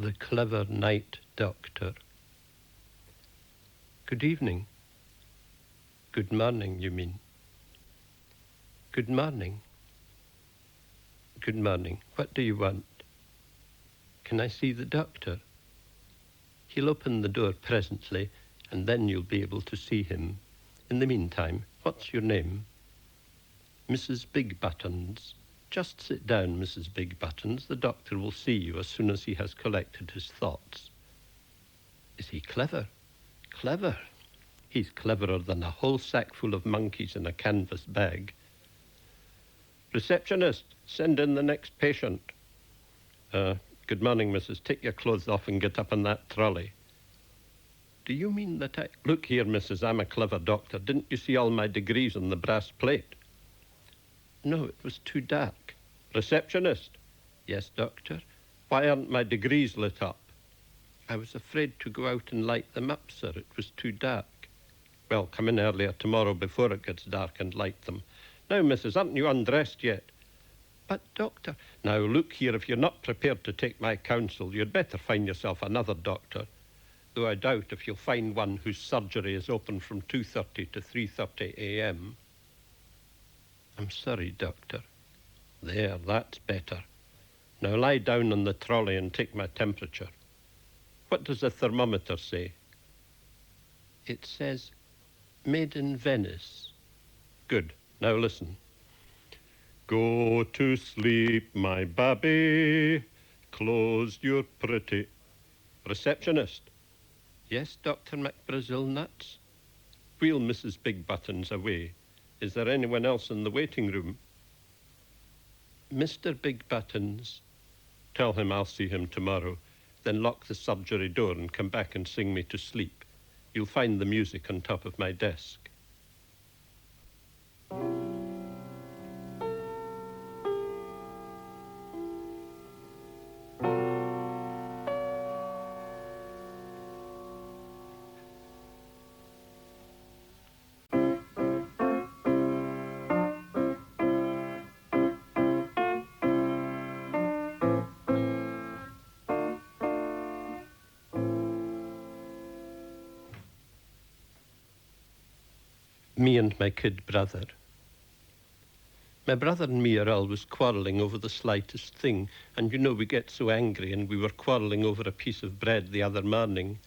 The Clever Night Doctor. Good evening. Good morning, you mean? Good morning. Good morning. What do you want? Can I see the doctor? He'll open the door presently, and then you'll be able to see him. In the meantime, what's your name? Mrs. Big Buttons. Just sit down, Mrs. Big Buttons. The doctor will see you as soon as he has collected his thoughts. Is he clever? Clever? He's cleverer than a whole sack full of monkeys in a canvas bag. Receptionist, send in the next patient. Good morning, Mrs. Take your clothes off and get up on that trolley. Do you mean that I... Look here, Mrs. I'm a clever doctor. Didn't you see all my degrees on the brass plate? No, it was too dark. Receptionist. Yes, doctor. Why aren't my degrees lit up? I was afraid to go out and light them up, sir. It was too dark. Well, come in earlier tomorrow before it gets dark and light them. Now, Mrs., aren't you undressed yet? But, doctor... Now, look here, if you're not prepared to take my counsel, you'd better find yourself another doctor. Though I doubt if you'll find one whose surgery is open from 2:30 to 3:30 a.m. I'm sorry, doctor. There, that's better. Now lie down on the trolley and take my temperature. What does the thermometer say? It says, made in Venice. Good. Now listen. Go to sleep, my babby. Close your pretty... Receptionist. Yes, Dr. McBrazil-Nuts? Wheel Mrs. Big Buttons away. Is there anyone else in the waiting room? Mr. Big Buttons. Tell him I'll see him tomorrow. Then lock the surgery door and come back and sing me to sleep. You'll find the music on top of my desk. Me and my kid brother. My brother and me are always quarrelling over the slightest thing, and you know we get so angry, and we were quarrelling over a piece of bread the other morning,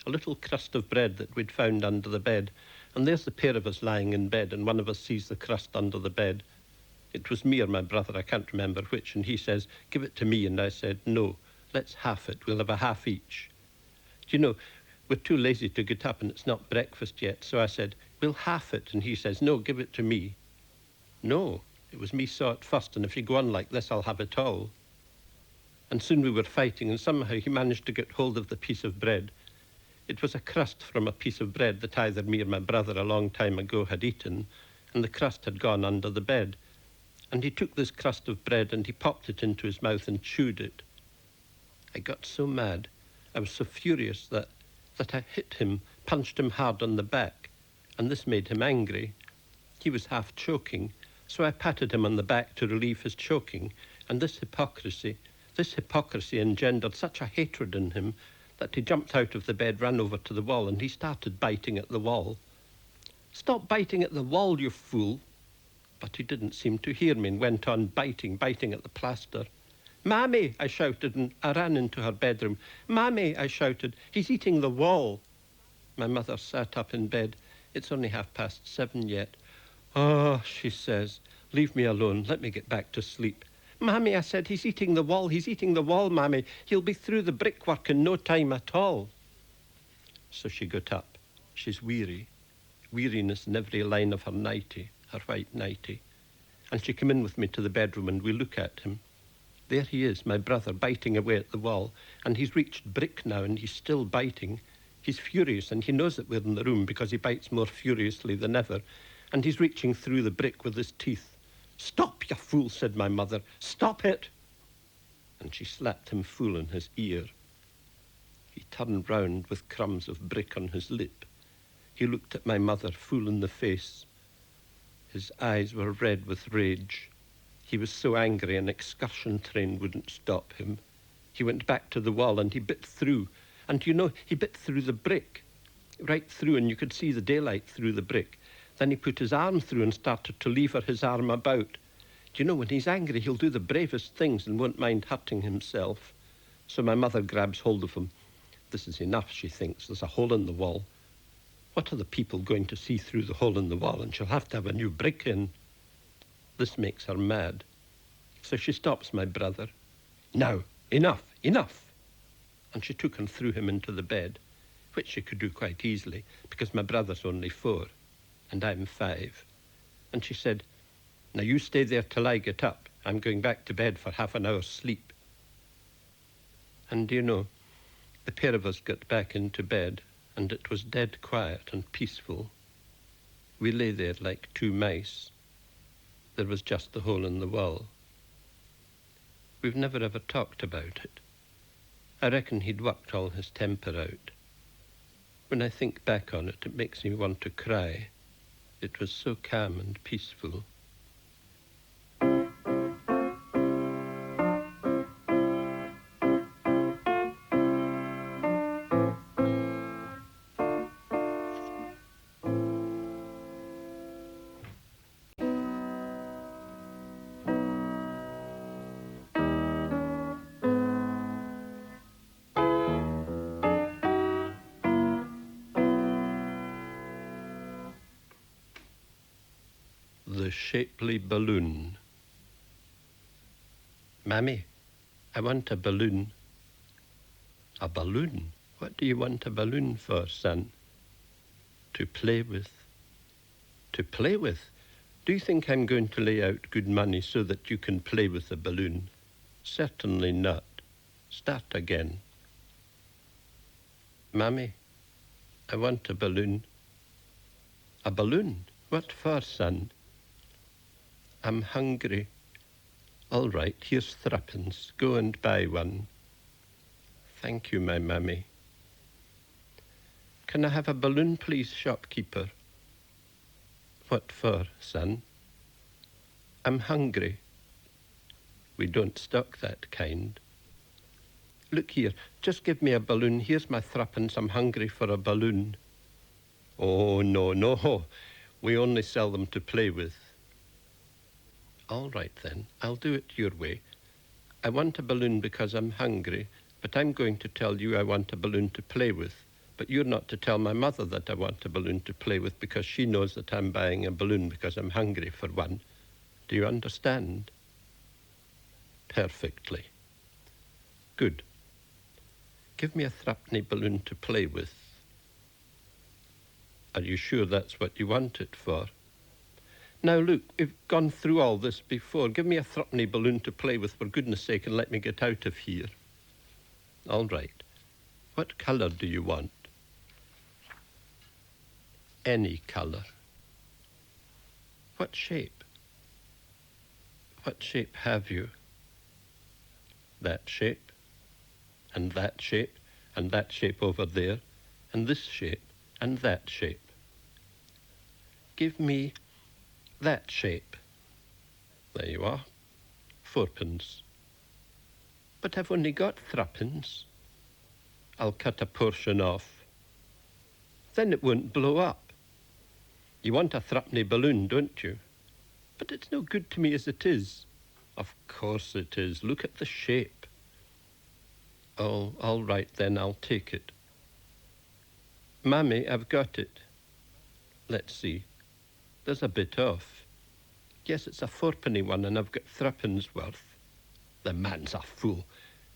a little crust of bread that we'd found under the bed, and there's the pair of us lying in bed, and one of us sees the crust under the bed. It was me or my brother, I can't remember which, and he says, give it to me, and I said, no, let's half it, we'll have a half each. Do you know, we're too lazy to get up and it's not breakfast yet, so I said, we'll half it, and he says, no, give it to me. No, it was me saw it first, and if you go on like this, I'll have it all. And soon we were fighting, and somehow he managed to get hold of the piece of bread. It was a crust from a piece of bread that either me or my brother a long time ago had eaten, and the crust had gone under the bed. And he took this crust of bread and he popped it into his mouth and chewed it. I got so mad, I was so furious that I hit him, punched him hard on the back, and this made him angry. He was half choking, so I patted him on the back to relieve his choking, and this hypocrisy engendered such a hatred in him that he jumped out of the bed, ran over to the wall, and he started biting at the wall. Stop biting at the wall, you fool! But he didn't seem to hear me and went on biting at the plaster. Mammy, I shouted, and I ran into her bedroom. Mammy, I shouted, he's eating the wall. My mother sat up in bed. It's only 7:30 yet. Oh, she says, leave me alone. Let me get back to sleep. Mammy, I said, he's eating the wall, Mammy. He'll be through the brickwork in no time at all. So she got up. She's weary. Weariness in every line of her nightie, her white nightie. And she came in with me to the bedroom and we look at him. There he is, my brother, biting away at the wall, and he's reached brick now, and he's still biting. He's furious, and he knows that we're in the room because he bites more furiously than ever, and he's reaching through the brick with his teeth. Stop, you fool, said my mother. Stop it! And she slapped him full in his ear. He turned round with crumbs of brick on his lip. He looked at my mother full in the face. His eyes were red with rage. He was so angry an excursion train wouldn't stop him. He went back to the wall and he bit through. And you know, he bit through the brick, right through, and you could see the daylight through the brick. Then he put his arm through and started to lever his arm about. Do you know, when he's angry, he'll do the bravest things and won't mind hurting himself. So my mother grabs hold of him. This is enough, she thinks. There's a hole in the wall. What are the people going to see through the hole in the wall? And she'll have to have a new brick in. This makes her mad. So she stops my brother. Now, enough, enough. And she took and threw him into the bed, which she could do quite easily, because my brother's only 4, and I'm 5. And she said, now you stay there till I get up. I'm going back to bed for half an hour's sleep. And you know, the pair of us got back into bed, and it was dead quiet and peaceful. We lay there like 2 mice. There was just the hole in the wall. We've never ever talked about it. I reckon he'd worked all his temper out. When I think back on it, it makes me want to cry. It was so calm and peaceful. The Shapely Balloon. Mammy, I want a balloon. A balloon? What do you want a balloon for, son? To play with. To play with? Do you think I'm going to lay out good money so that you can play with a balloon? Certainly not. Start again. Mammy, I want a balloon. A balloon? What for, son? I'm hungry. All right, here's 3 Go and buy one. Thank you, my mammy. Can I have a balloon, please, shopkeeper? What for, son? I'm hungry. We don't stock that kind. Look here, just give me a balloon. Here's my 3. I'm hungry for a balloon. Oh, no, no. We only sell them to play with. All right, then. I'll do it your way. I want a balloon because I'm hungry, but I'm going to tell you I want a balloon to play with. But you're not to tell my mother that I want a balloon to play with because she knows that I'm buying a balloon because I'm hungry for one. Do you understand? Perfectly. Good. Give me a 3 balloon to play with. Are you sure that's what you want it for? Now, look, we've gone through all this before. Give me a 3 balloon to play with, for goodness sake, and let me get out of here. All right. What colour do you want? Any colour. What shape? What shape have you? That shape, and that shape, and that shape over there, and this shape, and that shape. Give me that shape. There you are. 4. But I've only got 3. I'll cut a portion off. Then it won't blow up. You want a 3 balloon, don't you? But it's no good to me as it is. Of course it is. Look at the shape. Oh, all right then, I'll take it. Mammy, I've got it. Let's see. There's a bit off. Yes, it's a 4-penny one, and I've got 3 worth. The man's a fool.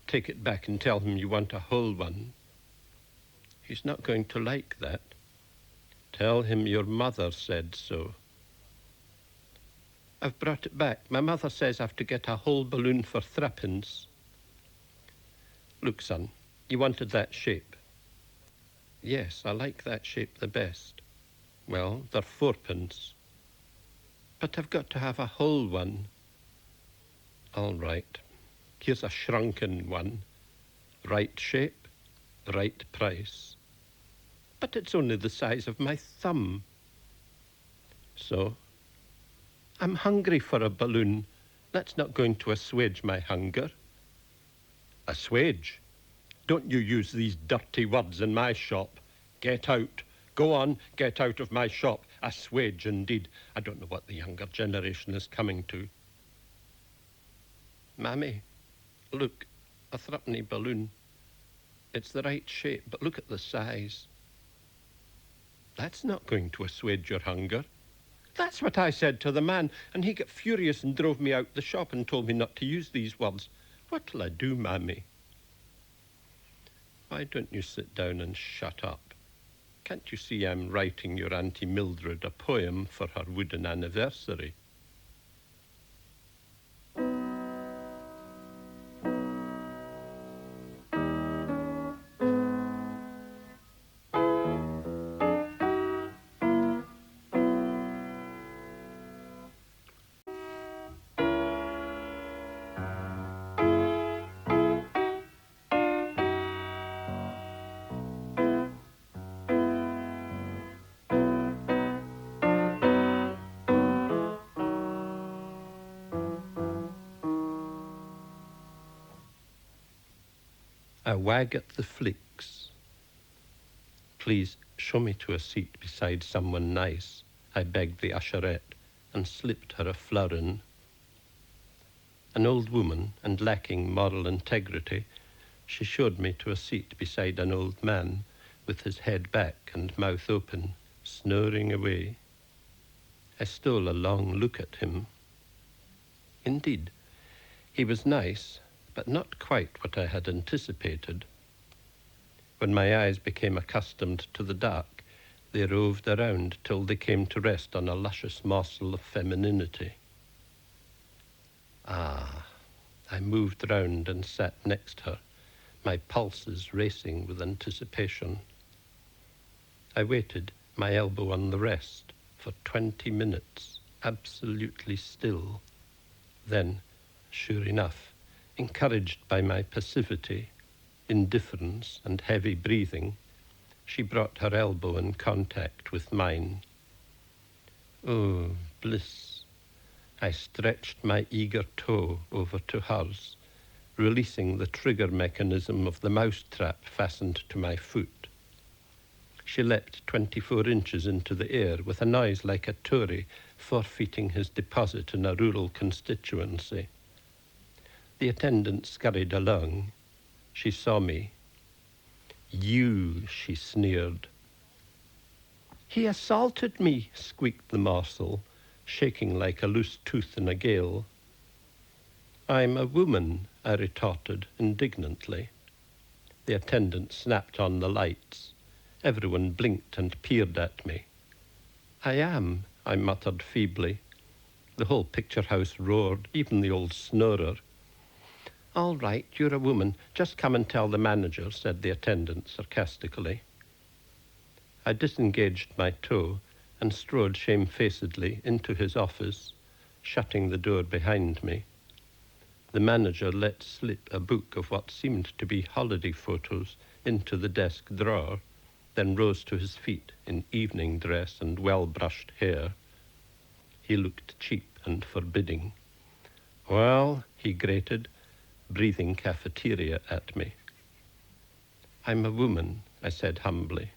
Take it back and tell him you want a whole one. He's not going to like that. Tell him your mother said so. I've brought it back. My mother says I have to get a whole balloon for 3. Look, son, you wanted that shape. Yes, I like that shape the best. Well, they're 4. But I've got to have a whole one. All right. Here's a shrunken one. Right shape, right price. But it's only the size of my thumb. So, I'm hungry for a balloon. That's not going to assuage my hunger. Assuage? Don't you use these dirty words in my shop. Get out. Go on, get out of my shop. Assuage, indeed. I don't know what the younger generation is coming to. Mammy, look, a threepenny balloon. It's the right shape, but look at the size. That's not going to assuage your hunger. That's what I said to the man, and he got furious and drove me out the shop and told me not to use these words. What'll I do, Mammy? Why don't you sit down and shut up? Can't you see I'm writing your Auntie Mildred a poem for her wooden anniversary? A wag at the flicks. Please show me to a seat beside someone nice, I begged the usherette, and slipped her a florin. An old woman, and lacking moral integrity, she showed me to a seat beside an old man, with his head back and mouth open, snoring away. I stole a long look at him. Indeed, he was nice, but not quite what I had anticipated. When my eyes became accustomed to the dark, they roved around till they came to rest on a luscious morsel of femininity. Ah, I moved round and sat next her, my pulses racing with anticipation. I waited, my elbow on the rest, for 20 minutes, absolutely still. Then, sure enough, encouraged by my passivity, indifference, and heavy breathing, she brought her elbow in contact with mine. Oh, bliss! I stretched my eager toe over to hers, releasing the trigger mechanism of the mousetrap fastened to my foot. She leapt 24 inches into the air with a noise like a Tory forfeiting his deposit in a rural constituency. The attendant scurried along. She saw me. You, she sneered. He assaulted me, squeaked the morsel, shaking like a loose tooth in a gale. I'm a woman, I retorted indignantly. The attendant snapped on the lights. Everyone blinked and peered at me. I am, I muttered feebly. The whole picture house roared, even the old snorer. All right, you're a woman. Just come and tell the manager, said the attendant sarcastically. I disengaged my toe and strode shamefacedly into his office, shutting the door behind me. The manager let slip a book of what seemed to be holiday photos into the desk drawer, then rose to his feet in evening dress and well-brushed hair. He looked cheap and forbidding. Well, he grated, breathing cafeteria at me. I'm a woman, I said humbly.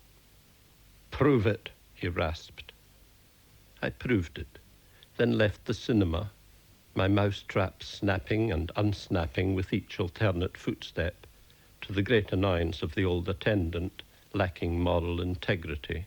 Prove it, he rasped. I proved it, then left the cinema, my mousetrap snapping and unsnapping with each alternate footstep, to the great annoyance of the old attendant, lacking moral integrity.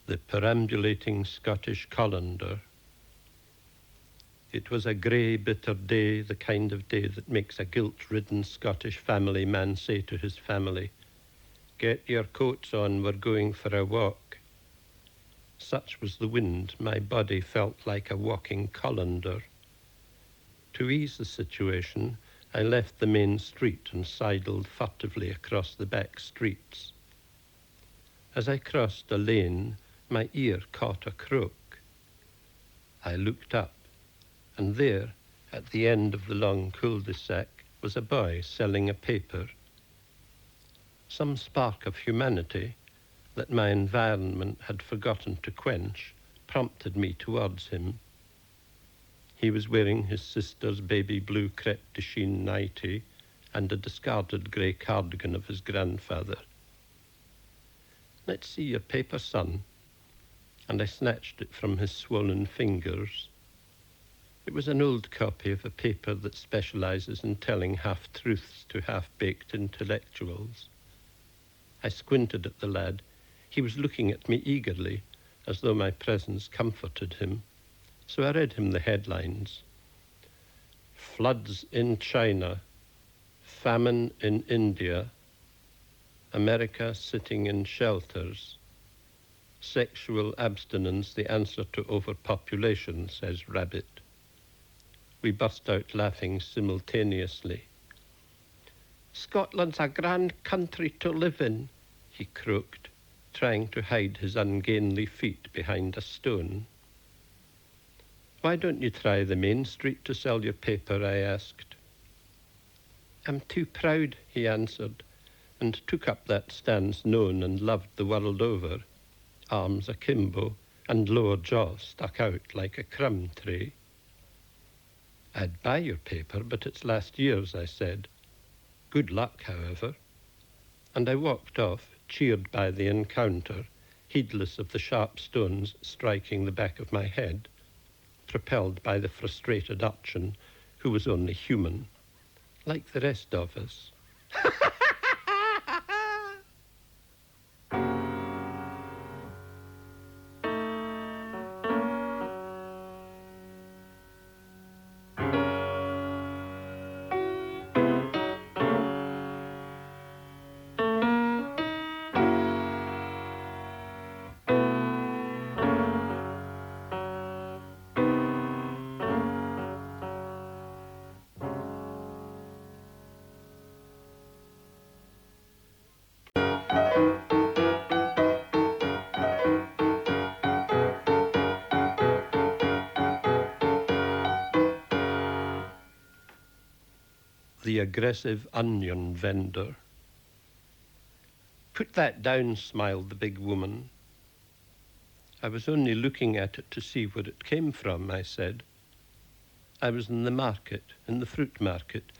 The Perambulating Scottish Collander, It was a grey, bitter day, the kind of day that makes a guilt-ridden Scottish family man say to his family, "Get your coats on, we're going for a walk." Such was the wind, my body felt like a walking colander. To ease the situation, I left the main street and sidled furtively across the back streets. As I crossed a lane, my ear caught a croak. I looked up, and there, at the end of the long cul-de-sac, was a boy selling a paper. Some spark of humanity that my environment had forgotten to quench prompted me towards him. He was wearing his sister's baby blue crepe de chine nightie and a discarded grey cardigan of his grandfather. "Let's see your paper, son," and I snatched it from his swollen fingers. It was an old copy of a paper that specializes in telling half-truths to half-baked intellectuals. I squinted at the lad. He was looking at me eagerly, as though my presence comforted him. So I read him the headlines. "Floods in China, famine in India, America sitting in shelters, sexual abstinence the answer to overpopulation," says Rabbit. We burst out laughing simultaneously. "Scotland's a grand country to live in," he croaked, trying to hide his ungainly feet behind a stone. "Why don't you try the main street to sell your paper?" I asked. "I'm too proud," he answered, and took up that stance known and loved the world over, arms akimbo and lower jaw stuck out like a crumb tray. "I'd buy your paper, but it's last year's," I said. "Good luck, however." And I walked off, cheered by the encounter, heedless of the sharp stones striking the back of my head, propelled by the frustrated urchin, who was only human, like the rest of us. The aggressive onion vendor. "Put that down," smiled the big woman. "I was only looking at it to see where it came from," I said. I was in the market, in the fruit market,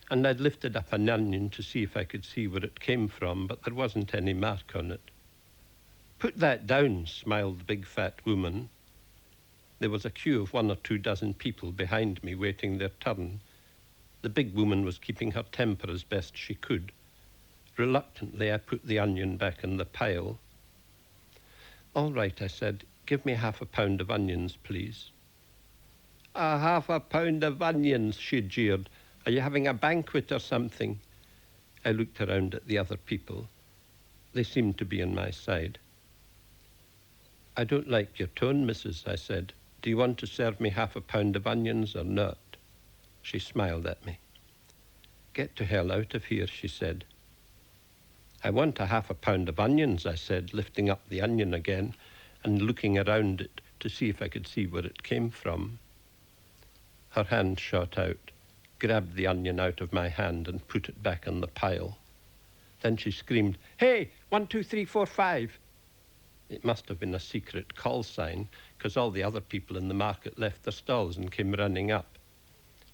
and I'd lifted up an onion to see if I could see where it came from, but there wasn't any mark on it. "Put that down," smiled the big fat woman. There was a queue of 1 or 2 dozen people behind me waiting their turn. The big woman was keeping her temper as best she could. Reluctantly, I put the onion back in the pile. "All right," I said. "Give me half a pound of onions, please." Half a pound of onions," she jeered. "Are you having a banquet or something?" I looked around at the other people. They seemed to be on my side. "I don't like your tone, missus," I said. "Do you want to serve me half a pound of onions or not?" She smiled at me. "Get to hell out of here," she said. "I want a half a pound of onions," I said, lifting up the onion again and looking around it to see if I could see where it came from. Her hand shot out, grabbed the onion out of my hand and put it back on the pile. Then she screamed, "Hey, 1, 2, 3, 4, 5. It must have been a secret call sign, because all the other people in the market left their stalls and came running up.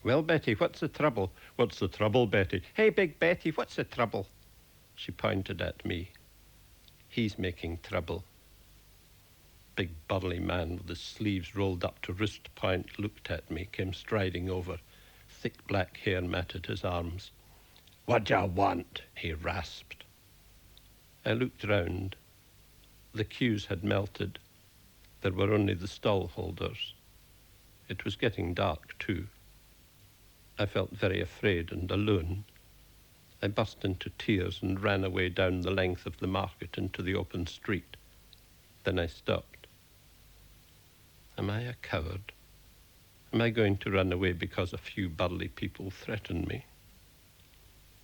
"Well, Betty, what's the trouble?" "What's the trouble, Betty?" "Hey, Big Betty, what's the trouble?" She pointed at me. "He's making trouble." Big burly man with his sleeves rolled up to wrist point looked at me, came striding over. Thick black hair matted his arms. "What d'ya want?" he rasped. I looked round. The queues had melted. There were only the stall holders. It was getting dark too. I felt very afraid and alone. I burst into tears and ran away down the length of the market into the open street. Then I stopped. Am I a coward? Am I going to run away because a few burly people threaten me?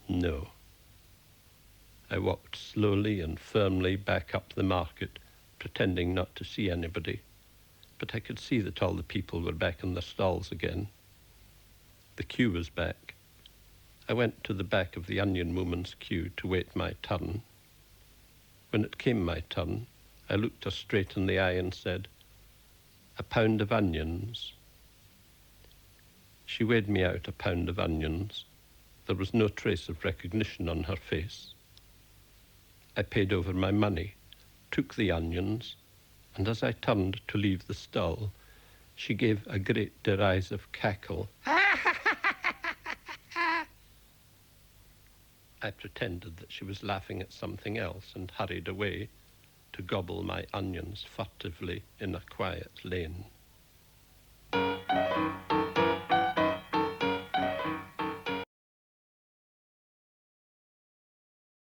No. I walked slowly and firmly back up the market, pretending not to see anybody, but I could see that all the people were back in their stalls again. The queue was back. I went to the back of the onion woman's queue to wait my turn. When it came my turn, I looked her straight in the eye and said, "A pound of onions." She weighed me out a pound of onions. There was no trace of recognition on her face. I paid over my money, took the onions, and as I turned to leave the stall, she gave a great derisive cackle. I pretended that she was laughing at something else and hurried away to gobble my onions furtively in a quiet lane.